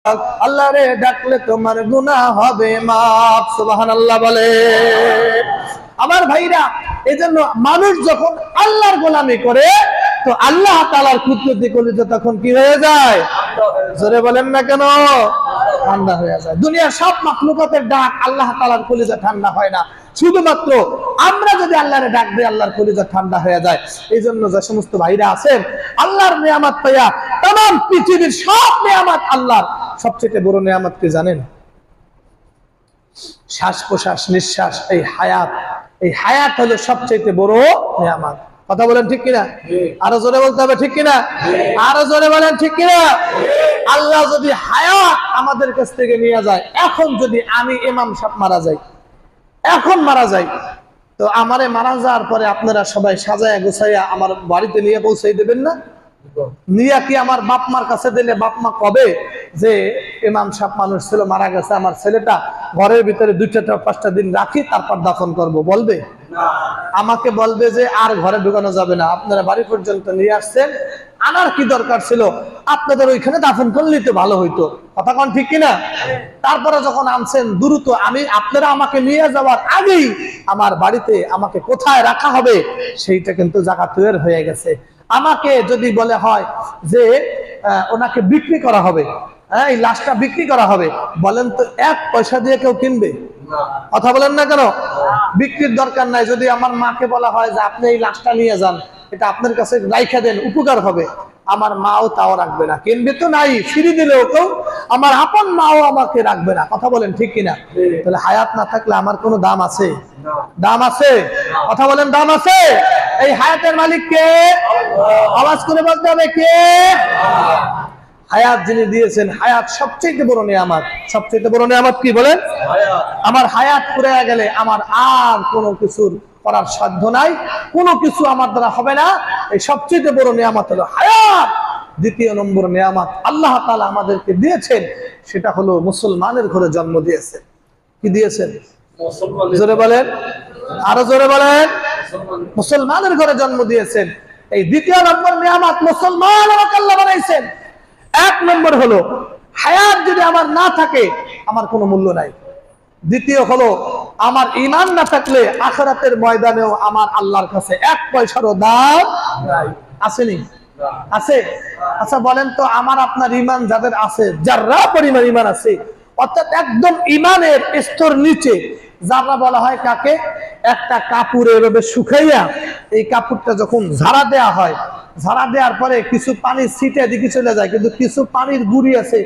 আল্লাহ রে ডাকলে তোমার গুনাহ হবে মাফ। সুবহানাল্লাহ বলে। আমার ভাইরা, এজন্য মানুষ যখন আল্লাহর গোলামি করে তো আল্লাহ তাআলার কুদরতি কলিজা তখন কি হয়ে যায়? জোরে বলেন না কেন? ঠান্ডা হয়ে যায়। দুনিয়ার সব মাখলুকাতের ডাক আল্লাহ তাআলার কলিজা ঠান্ডা হয় না, শুধুমাত্র আমরা যদি আল্লাহরে ডাক দিই আল্লাহর কলিজা ঠান্ডা হয়ে যায়। এই জন্য যে সমস্ত ভাইরা আছেন আল্লাহর নিয়ামত পাইয়া, तमाम পৃথিবীর সব নিয়ামত আল্লাহর, সবচেয়ে বড় নিয়ামত কি জানেন? শ্বাস প্রশ্বাস নিঃশ্বাস, এই হায়াত হলো সবচেয়ে বড় নিয়ামত। কথা বলেন ঠিক কিনা? আরো জোরে বলতে হবে ঠিক কিনা? আরো জোরে বলেন ঠিক কিনা? আল্লাহ যদি হায়াত আমাদের কাছ থেকে নিয়ে যায়, এখন যদি আমি ইমাম সাহেব মারা যাই, এখন মারা যাই, তো আমারে মারা যাওয়ার পরে আপনারা সবাই সাজায়া গোছাইয়া আমার বাড়িতে নিয়ে পৌঁছাই দেবেন না? নিয়া কি আমার বাপ মার কাছে দিলে বাপ মা কবে যে ইমাম সাহেব মানুষ ছিল, মারা গেছে, আমার ছেলেটা ঘরের ভিতরে 2-5টা দিন রাখি তারপর দাফন করব, বলবে? আমাকে বলবে যে আর ঘরে ঢুকানো যাবে না, আপনারা বাড়ি পর্যন্ত নিয়ে আসছেন, আনার কি দরকার ছিল, আপনাদের ওইখানে দাফন করলেই তো ভালো হইতো। কথা কোন ঠিক কিনা? তারপরে যখন আনছেন দ্রুত, আপনারা আমাকে নিয়ে যাওয়ার আগেই আমার বাড়িতে আমাকে কোথায় রাখা হবে সেইটা কিন্তু জায়গা তৈরি হয়ে গেছে। আমাকে যদি বলে হয় যে ওনাকে বিক্রি করা হবে, এই লাশটা বিক্রি করা হবে, বলেন তো 1 পয়সা দিয়ে কেউ কিনবে? কথা বলেন না কেন? বিক্রির দরকার নাই। যদি আমার মাকে বলা হয় যে আপনি এই লাশটা নিয়ে যান, এটা আপনার কাছে রাইখা দেন, উপকার হবে, আমার মাও তাও রাখবে না। কিনবে তো নাই, ফিরি দিলেও কেউ, আমার আপন মাও আমাকে রাখবে না। কথা বলেন ঠিক কিনা? তাহলে হায়াত না থাকলে আমার কোনো দাম আছে? দাম আছে? কথা বলেন, দাম আছে? এই হায়াতের মালিক কে? আওয়াজ করে বলতে হবে কে? হায়াত যিনি দিয়েছেন, হায়াত সবচেয়ে বড় নিয়ামত। সবচেয়ে বড় নিয়ামত কি বলেন? আমার হায়াত পুরে গেলে আমার আর কোনো কিছুর করার সাধ্য নাই, কোনো কিছু আমার দ্বারা হবে না। এই সবচেয়ে বড় নিয়ামত হলো হায়াত। দ্বিতীয় নম্বর নিয়ামত আল্লাহ তাআলা আমাদেরকে দিয়েছেন, সেটা হলো মুসলমানের ঘরে জন্ম দিয়েছেন। কি দিয়েছেন? জোরে বলেন, আরো জোরে বলেন। মুসলমানের ঘরে জন্ম দিয়েছেন। এই দ্বিতীয় নম্বর নিয়ামত, মুসলমান আমাকে আল্লাহ বানাইছেন। 1 নম্বর হলো হায়াত যদি আমার না থাকে আমার কোনো মূল্য নাই। দ্বিতীয় হলো আমার ঈমান না থাকলে আখিরাতের ময়দানেও আমার আল্লাহর কাছে 1 পয়সারও দাম নাই। আসেনি? আছে? আচ্ছা বলেন তো, আমার আপনার ঈমান যাদের আছে, যারা পরিমাণ ঈমান আছে, অর্থাৎ একদম ঈমানের স্তর নিচে, যারা বলা হয় কাকে? একটা কাপড় এভাবে শুকাইয়া এই কাপড়টা যখন ঝাড়া দেয়া হয়, ঝাড়া দেওয়ার পরে কিছু পানি ছিটে দিকে চলে যায়, কিন্তু কিছু পানির গুড়ি আছে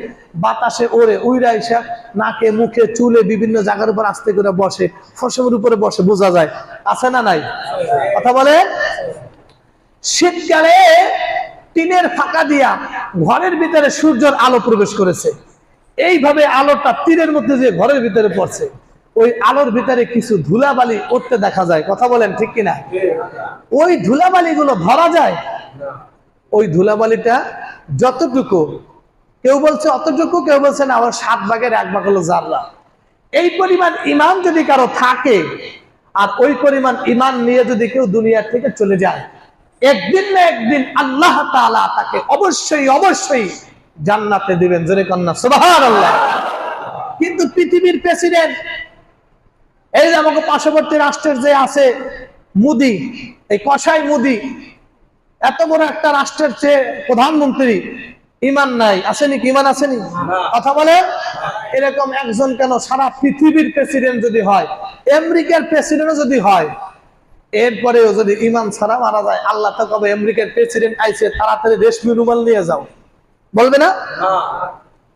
বাতাসে ওড়ে, উইরা এসে নাকে মুখে চুলে বিভিন্ন জায়গার উপর আস্তে করে বসে, ফসলের উপরে বসে, বোঝা যায়। আছে না নাই? কথা বলে। শীতকালে টিনের ফাঁকা দিয়া ঘরের ভিতরে সূর্যের আলো প্রবেশ করেছে, এইভাবে আলোটা তীরের মধ্যে যে ঘরের ভিতরে পড়ছে, ওই আলোর ভিতরে কিছু ধুলাবালি উঠতে দেখা যায়। কথা বলেন ঠিক কিনা? ওই ধুলাবালি গুলো ধরা যায়। ওই ধুলাবালিটা যতটুকু, কেউ বলছে অতটুকু, কেউ বলছে না আমার 7 ভাগের 1 ভাগ হলো জাররা। এই পরিমাণ ঈমান যদি কারো থাকে, আর ওই পরিমাণ ঈমান নিয়ে যদি কেউ দুনিয়া থেকে চলে যায়, একদিন না একদিন আল্লাহ তাআলা তাকে অবশ্যই জান্নাতে দিবেন। জোরে কন্যা সুবহানাল্লাহ। কিন্তু পৃথিবীর প্রেসিডেন্ট, এই যে আমাকে পার্শ্ববর্তী রাষ্ট্রের যে আছে মোদি, এই কসাই মোদি, এত বড় একটা রাষ্ট্রের চেয়ে প্রধানমন্ত্রী, ঈমান নাই। আসেনি? ঈমান আসেনি? কথা বলে। এরকম একজন কেন, সারা পৃথিবীর প্রেসিডেন্ট যদি হয়, আমেরিকার প্রেসিডেন্টও যদি হয়, এরপরেও যদি ঈমান ছাড়া মারা যায়, আল্লাহ তো কবে আমেরিকার প্রেসিডেন্ট আইছে, তাড়াতাড়ি রেশমি রুমাল নিয়ে যাও, বলবে না?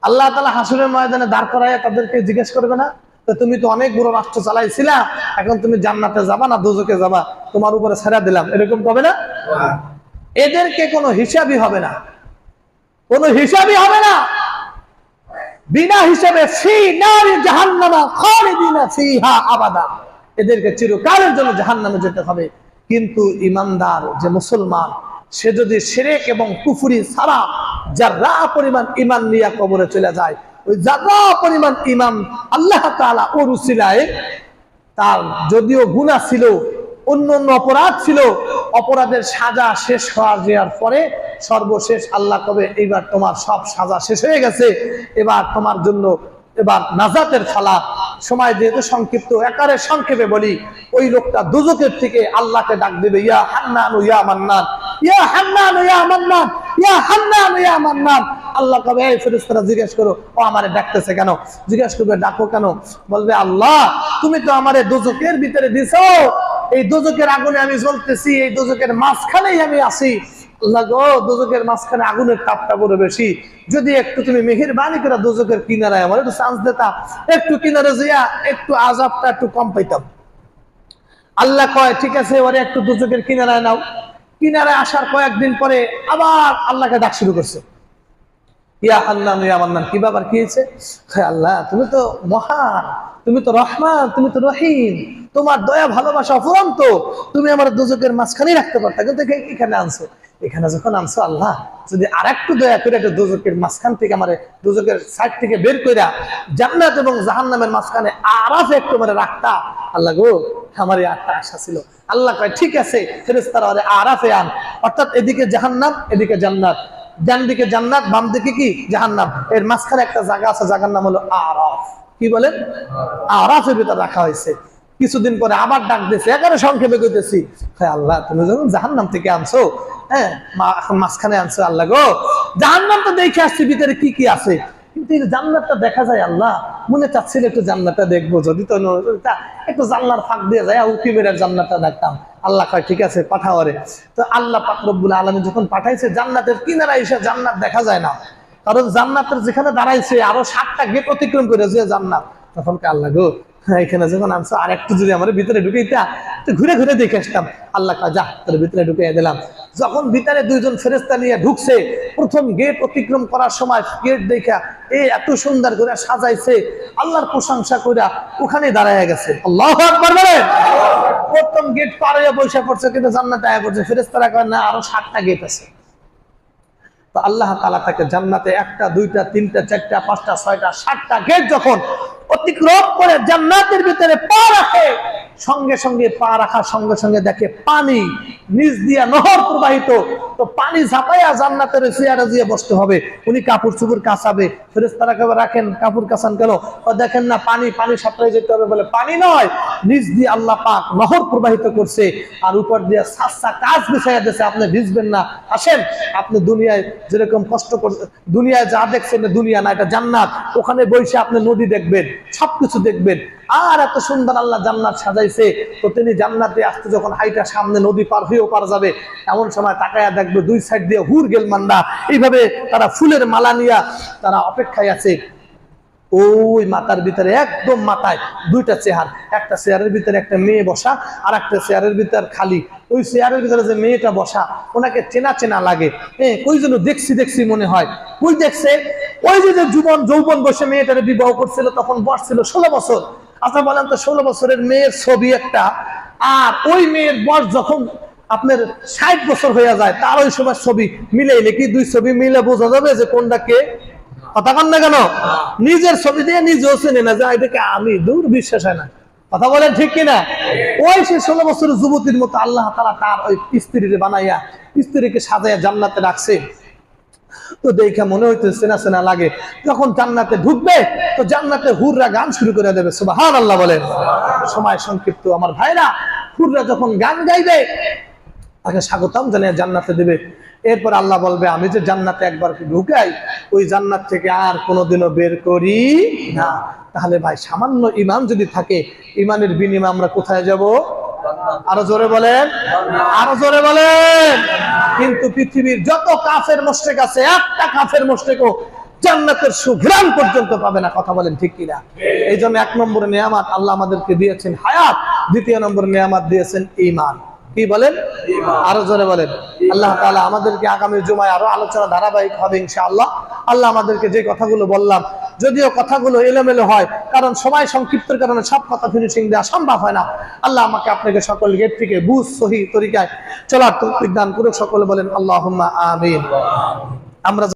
আল্লাহ তাআলা হাসরের ময়দানে দাঁড় করাইয়া তাদেরকে জিজ্ঞেস করবে না, তো তুমি তো অনেক বড় রাষ্ট্র চালাইছিলা, এখন তুমি জান্নাতে যাবা না দোজখে যাবা, তোমার উপরে ছেড়ে দিলাম, এরকম হবে না? এদেরকে কোনো হিসাবই হবে না, কোনো হিসাবই হবে না। বিনা হিসাবে ফি নারি জাহান্নামা খালিদিনা ফিহা আবাদা, এদেরকে চিরকালের জন্য জাহান্নামে যেতে হবে। কিন্তু ঈমানদার যে মুসলমান, সে যদি শিরক এবং কুফরি ছাড়া যারা পরিমাণ ঈমান নিয়ে কবরে চলে যায়, ওই যারা পরিমাণ ঈমান আল্লাহ তাআলা ওর উসিলায়, তার যদিও গুনাহ ছিল অন্য অন্য অপরাধ ছিল, অপরাধের সাজা শেষ হওয়ার পরে সর্বশেষ আল্লাহ কবে এইবার তোমার সব সাজা শেষ হয়ে গেছে, এবার তোমার জন্য এবার নাজাতের ফালা। সময় যেহেতু সংক্ষিপ্ত, একারে সংক্ষেপে বলি, ওই লোকটা দুজকের থেকে আল্লাহকে ডাক দেবে, ইয়া হান্নান ইয়া মান্নান, ইয়া হান্নান ইয়া মান্নান, ইয়া হান্নান ইয়া মান্নান। আল্লাহ কবে এই ফেরেশতারা জিজ্ঞেস করো, ও আমারে ডাকতেছে কেন? জিজ্ঞেস করবে ডাকো কেন? বলবে আল্লাহ তুমি তো আমারে দুজকের ভিতরে দিছো, এই দুজকের আগুনে আমি জ্বলতেছি, এই দুজকের মাঝখানেই আমি আছি। আল্লাহ গো, দুজকের মাঝখানে আগুনের তাপটা বড় বেশি, যদি একটু তুমি মেহেরবানি করে দুজকের কিনারায় আমার একটু চান্স দিতা, একটু কিনারে যাইয়া একটু আযাবটা একটু কম পাইতাম। আল্লাহ কয় ঠিক আছে, ওরে একটু দুজকের কিনারায় নাও। কিনারায় আসার কয়েকদিন পরে আবার আল্লাহকে ডাক শুরু করছে, ইয়া হান্নান ইয়া মান্নান। কি ব্যাপার, কি হয়েছে? আল্লাহ তুমি তো মহান, তুমি তো রহমান, তুমি তো রহিম, তোমার দয়া ভালোবাসা অফুরন্ত, তুমি আমার দুজকের মাঝখানেই রাখতে পারতা, কিন্তু এখানে আনছো। এখানে যখন আনছো আল্লাহ, যদি আর একটু দয়া করে একটা দুজকের মাঝখান থেকে আমার দুজকের সাইড থেকে বের কইরা জান্নাত এবং জাহান্নামের মাঝখানে আরাফে একটু মানে রাখতা। আল্লাহ গো, আমার এই একটা আশা ছিল। আল্লাহ কয় ঠিক আছে, ফেরেশতারা ওরে আরাফে আন, অর্থাৎ এদিকে জাহান্নাম এদিকে জান্নাত, ডান দিকে জান্নাত বাম দিকে কি জাহান্নাম, এর মাঝখানে একটা জায়গা আছে, জায়গার নাম হলো আরাফ। কি বলেন? আরাফের ভিতর রাখা হয়েছে। কিছুদিন পরে আবার ডাক দিয়েছে, একেবারে সংক্ষেপে কইতেছি, আল্লাহ তুমি যখন জাহান্নাম থেকে আনছো, হ্যাঁ মাঝখানে আনছো, আল্লাহ গো জাহান্নাম তো দেখে আসছি ভিতরে কি কি আছে, কিন্তু এই জান্নাতটা দেখা যায়, আল্লাহ মনে চাচ্ছিল একটু জান্নাতটা দেখবো, যদি তো একটু জানলার ফাঁক দিয়ে যায় উকি মেরে জান্নাতটা দেখতাম। আল্লাহ কয় ঠিক আছে পাঠাও রে। তো আল্লাহ পাক রব্বুল আলামিন যখন পাঠাইছে, জান্নাতের কিনারায় এসে জান্নাত দেখা যায় না, কারণ জান্নাতের যেখানে দাঁড়াইছে আরো 7টা গেট অতিক্রম করে যে জান্নাত। তখন আল্লাহ গো এখানে যখন আনছো আর একটু যদি আমার ভিতরে ঢুকাইতা, তো ঘুরে ঘুরে দেখে আসতাম। আল্লাহ কয় যা তোর ভিতরে ঢুকিয়ে দিলাম। যখন ভিতরে দুইজন ফেরেশতা নিয়ে ঢুকছে, প্রথম গেট অতিক্রম করার সময় গেট দেখা এত সুন্দর করে সাজাইছে, আল্লাহর প্রশংসা কইরা ওখানে দাঁড়ায় গেছে। আল্লাহু আকবার বলেন। প্রথম গেট পার হয়ে বসে পড়ছে, কিন্তু জান্নাতে আয়া পড়ছে। ফেরেশতারা কয় না, আরো 7টা গেট আছে। তো আল্লাহ তাআলা তাকে জান্নাতে 1টা 2টা 3টা 4টা 5টা 6টা 7টা গেট যখন অতিক্রম করে জান্নাতের ভিতরে পা রাখে, সঙ্গে সঙ্গে পা রাখার সঙ্গে সঙ্গে দেখে পানি নিচ দিয়া নহর প্রবাহিত। তো পানি ঝাঁপাইয়া জান্নাতের চেয়ারে দিয়ে বসতে হবে। উনি কাপড় চুপড় কাচাবে, ফেরেশতারা কেবল রাখেন কাপড় কাচান কেন? দেখেন না পানি পানি সাঁতরে যেতে হবে, বলে পানি নয়, নিচ দিয়ে আল্লাহ পাক নহর প্রবাহিত করছে, আর উপর দিয়ে সাতটা কাজ বিছাইয়া দিয়েছে, আপনি ভিজবেন না। আসেন, আপনি দুনিয়ায় যেরকম কষ্ট করছেন, দুনিয়ায় যা দেখছেন দুনিয়া না, এটা জান্নাত। ওখানে বসে আপনি নদী দেখবেন, সবকিছু দেখবেন। আর এত সুন্দর আল্লাহ জান্নাত সাজাইছে। তো তিনি জান্নাতে আসতে যখন হাইটা সামনে নদী পার হয়েও পার যাবে, এমন সময় তাকায়া দেখবে দুই সাইড দিয়ে হুর গেল মান্ডা, এইভাবে তারা ফুলের মালা নিয়ে তারা অপেক্ষায় আছে। ওই মাথার ভিতরে একদম মাথায় 2টা চেয়ার, একটা চেয়ারের ভিতরে একটা মেয়ে বসা, আর একটা চেয়ারের ভিতর খালি। ওই চেয়ারের ভিতরে যে মেয়েটা বসা, ওনাকে চেনা চেনা লাগে। ওই জন্য দেখছি দেখছি মনে হয়। ওই দেখছে ওই যে যৌবন বসে মেয়েটারে বিবাহ করছিল, তখন বয়স ছিল 16 বছর। আচ্ছা বলেন তো, 16 বছরের মেয়ের ছবি একটা, আর ওই মেয়ের বয়স যখন আপনার 60 বছর হয়ে যায়, তার ওই সময় ছবি মিলাইলে কি দুই ছবি মিলে বোঝা যাবে যে কোনটা কে? কথা কন না কেন? নিজের ছবি দিয়ে নিজেও চেনে না যে এটাকে আমি, দূর বিশ্বাস হয় না। কথা বলেন ঠিক কিনা? ওই সে 16 বছরের যুবতীর মতো আল্লাহ তাআলা তার ওই স্ত্রীকে বানাইয়া, স্ত্রীকে সাজাইয়া জান্নাতে রাখছে। তো দেখে মনে হইতে চেনা চেনা লাগে। যখন জান্নাতে ঢুকবে, তো জান্নাতে হুররা গান শুরু করে দেবে। সুবহানাল্লাহ বলেন। সময় সংক্ষিপ্ত আমার ভাইরা, হুররা যখন গান গাইবে, তাকে স্বাগতম জানিয়ে জান্নাতে দেবে। এরপর আল্লাহ বলবে, আমি যে জান্নাতে একবার ঢুকাই, ওই জান্নাত থেকে আর কোনোদিনও বের করি না। তাহলে ভাই, সামান্য ঈমান যদি থাকে, ঈমানের বিনিময়ে আমরা কোথায় যাব? আরো জোরে বলেন, আরো জোরে বলেন। কিন্তু পৃথিবীর যত কাফের মুশরিক আছে, একটা কাফের মুশরিকও জান্নাতের সুঘ্রাণ পর্যন্ত পাবে না। কথা বলেন ঠিক কিনা? এই জন্য 1 নম্বরে নিয়ামত আল্লাহ আমাদেরকে দিয়েছেন হায়াত, 2 নম্বরে নিয়ামত দিয়েছেন ঈমান। কি বলেন? আরো জোরে বলেন। আল্লাহ তাআলা আমাদেরকে আগামী জুমায় আরো আলোচনা ধারাবাহিক হবে ইনশাআল্লাহ। আল্লাহ আমাদেরকে যে কথাগুলো বললাম, যদিও কথাগুলো এলোমেলো হয়, কারণ সময় সংক্ষিপ্তের কারণে সব কথা ফিনিশিং দেওয়া সম্ভব হয় না। আল্লাহ আমাকে আপনাকে সকল গেট থেকে বুঝ সহি তরিকায় চলার তৌফিক দান করুক। সকলে বলেন আল্লাহুম্মা আমিন। আমরা